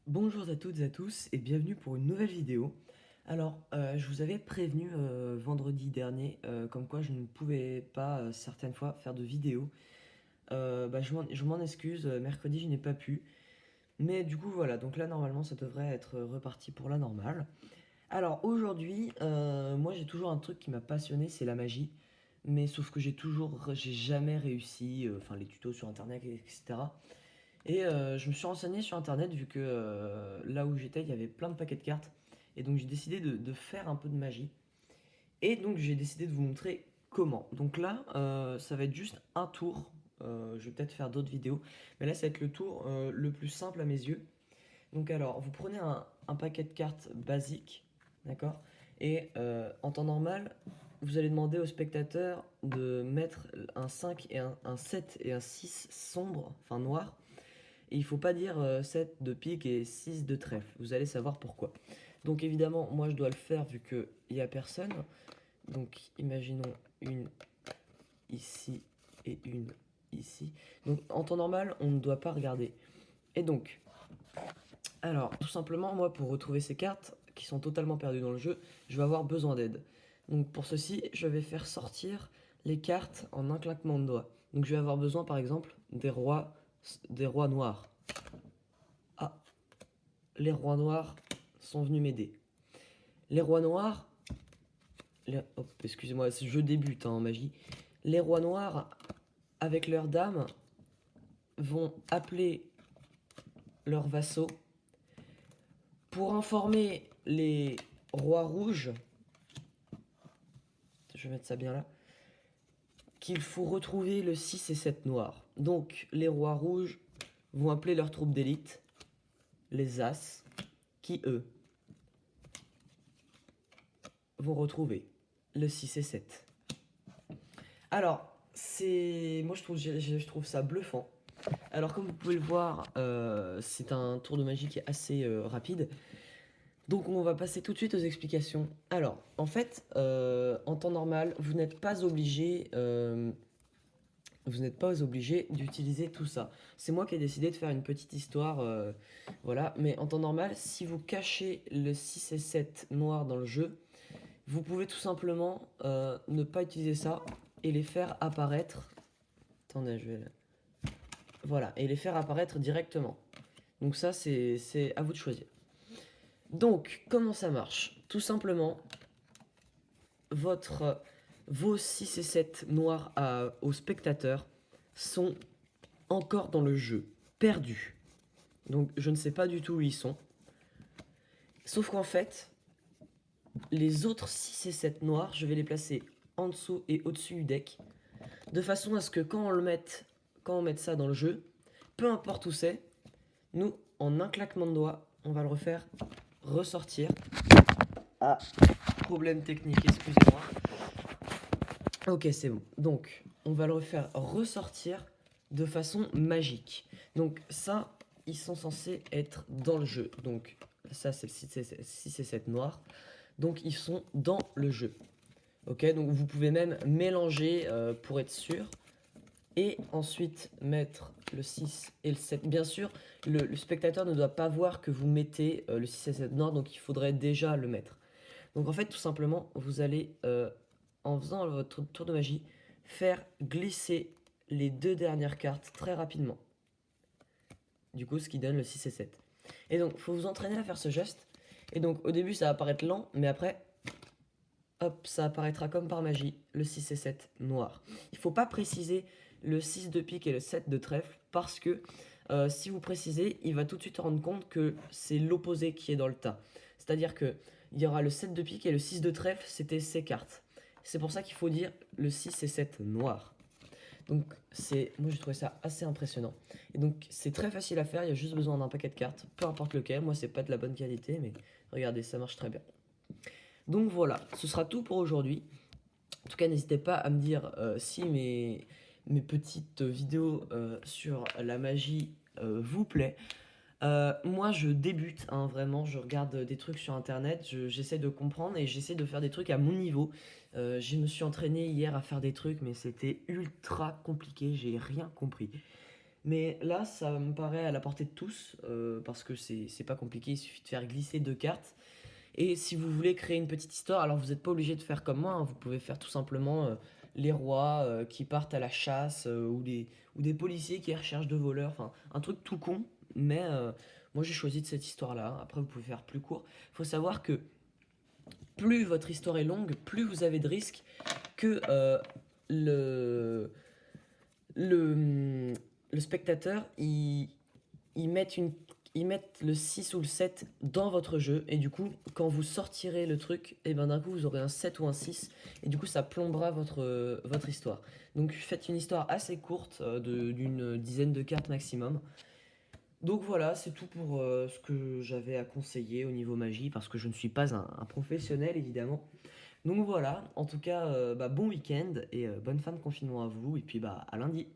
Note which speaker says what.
Speaker 1: Bonjour à toutes et à tous et bienvenue pour une nouvelle vidéo. Alors, je vous avais prévenu vendredi dernier comme quoi je ne pouvais pas certaines fois faire de vidéo. Je m'en excuse, mercredi je n'ai pas pu. Mais du coup voilà, donc là normalement ça devrait être reparti pour la normale. Alors aujourd'hui, moi j'ai toujours un truc qui m'a passionné, c'est la magie. Mais sauf que j'ai jamais réussi, enfin les tutos sur internet, etc. Et je me suis renseigné sur internet vu que là où j'étais, il y avait plein de paquets de cartes. Et donc j'ai décidé de faire un peu de magie. Et donc j'ai décidé de vous montrer comment. Donc là, ça va être juste un tour. Je vais peut-être faire d'autres vidéos. Mais là, ça va être le tour le plus simple à mes yeux. Donc alors, vous prenez un paquet de cartes basique. D'accord. Et en temps normal, vous allez demander au spectateur de mettre un 5 et un 7 et un 6 sombre, enfin noir, et il ne faut pas dire 7 de pique et 6 de trèfle. Vous allez savoir pourquoi. Donc évidemment, moi je dois le faire vu qu'il n'y a personne. Donc imaginons une ici et une ici. Donc en temps normal, on ne doit pas regarder. Et donc, alors tout simplement, moi pour retrouver ces cartes qui sont totalement perdues dans le jeu, je vais avoir besoin d'aide. Donc pour ceci, je vais faire sortir les cartes en un claquement de doigts. Donc je vais avoir besoin par exemple des rois noirs. Ah, les rois noirs sont venus m'aider. Les rois noirs, excusez-moi, je débute en magie. Les rois noirs, avec leurs dames, vont appeler leurs vassaux pour informer les rois rouges, je vais mettre ça bien là, qu'il faut retrouver le 6 et 7 noirs. Donc les rois rouges vont appeler leurs troupes d'élite, les As, qui eux vont retrouver le 6 et 7. Alors, moi je trouve ça bluffant. Alors comme vous pouvez le voir, c'est un tour de magie qui est assez rapide. Donc on va passer tout de suite aux explications. Alors, en fait, en temps normal, vous n'êtes pas obligé d'utiliser tout ça. C'est moi qui ai décidé de faire une petite histoire, voilà. Mais en temps normal, si vous cachez le 6 et 7 noirs dans le jeu, vous pouvez tout simplement ne pas utiliser ça et les faire apparaître. Attendez, je vais... Voilà, et les faire apparaître directement. Donc ça, c'est à vous de choisir. Donc, comment ça marche? Tout simplement, vos 6 et 7 noirs aux spectateurs sont encore dans le jeu, perdus. Donc, je ne sais pas du tout où ils sont. Sauf qu'en fait, les autres 6 et 7 noirs, je vais les placer en dessous et au-dessus du deck, de façon à ce que quand on mette ça dans le jeu, peu importe où c'est, nous, en un claquement de doigts, on va le refaire ressortir. Ah, problème technique, excusez-moi. Ok, c'est bon. Donc, on va le refaire ressortir de façon magique. Donc ça, ils sont censés être dans le jeu. Donc ça, c'est le 6 et 7 noir. Donc ils sont dans le jeu. Ok, donc vous pouvez même mélanger pour être sûr. Et ensuite mettre le 6 et le 7. Bien sûr, le spectateur ne doit pas voir que vous mettez le 6 et 7 noir, donc il faudrait déjà le mettre. Donc en fait, tout simplement, vous allez, en faisant votre tour de magie, faire glisser les deux dernières cartes très rapidement. Du coup, ce qui donne le 6 et 7. Et donc, il faut vous entraîner à faire ce geste. Et donc, au début, ça va paraître lent, mais après, hop, ça apparaîtra comme par magie, le 6 et 7 noir. Il ne faut pas préciser le 6 de pique et le 7 de trèfle, parce que si vous précisez, il va tout de suite rendre compte que c'est l'opposé qui est dans le tas. C'est-à-dire que il y aura le 7 de pique et le 6 de trèfle, c'était ces cartes. C'est pour ça qu'il faut dire le 6 et 7 noir. Donc moi j'ai trouvé ça assez impressionnant. Et donc c'est très facile à faire, il y a juste besoin d'un paquet de cartes, peu importe lequel. Moi c'est pas de la bonne qualité, mais regardez, ça marche très bien. Donc voilà, ce sera tout pour aujourd'hui. En tout cas, n'hésitez pas à me dire si mes petites vidéos sur la magie vous plaît. Moi, je débute, hein, vraiment, je regarde des trucs sur internet, j'essaie de comprendre et j'essaie de faire des trucs à mon niveau. Je me suis entraîné hier à faire des trucs, mais c'était ultra compliqué, j'ai rien compris. Mais là, ça me paraît à la portée de tous, parce que c'est pas compliqué, il suffit de faire glisser 2 cartes. Et si vous voulez créer une petite histoire, alors vous n'êtes pas obligé de faire comme moi, hein, vous pouvez faire tout simplement les rois qui partent à la chasse, ou des policiers qui recherchent de voleurs, enfin un truc tout con, mais moi j'ai choisi de cette histoire-là. Après vous pouvez faire plus court. Il faut savoir que plus votre histoire est longue, plus vous avez de risques que le, le, le spectateur il mette ils mettent le 6 ou le 7 dans votre jeu, et du coup, quand vous sortirez le truc, et ben d'un coup, vous aurez un 7 ou un 6, et du coup, ça plombera votre histoire. Donc, faites une histoire assez courte, d'une dizaine de cartes maximum. Donc voilà, c'est tout pour ce que j'avais à conseiller au niveau magie, parce que je ne suis pas un professionnel, évidemment. Donc voilà, en tout cas, bon week-end, et bonne fin de confinement à vous, et puis bah, à lundi.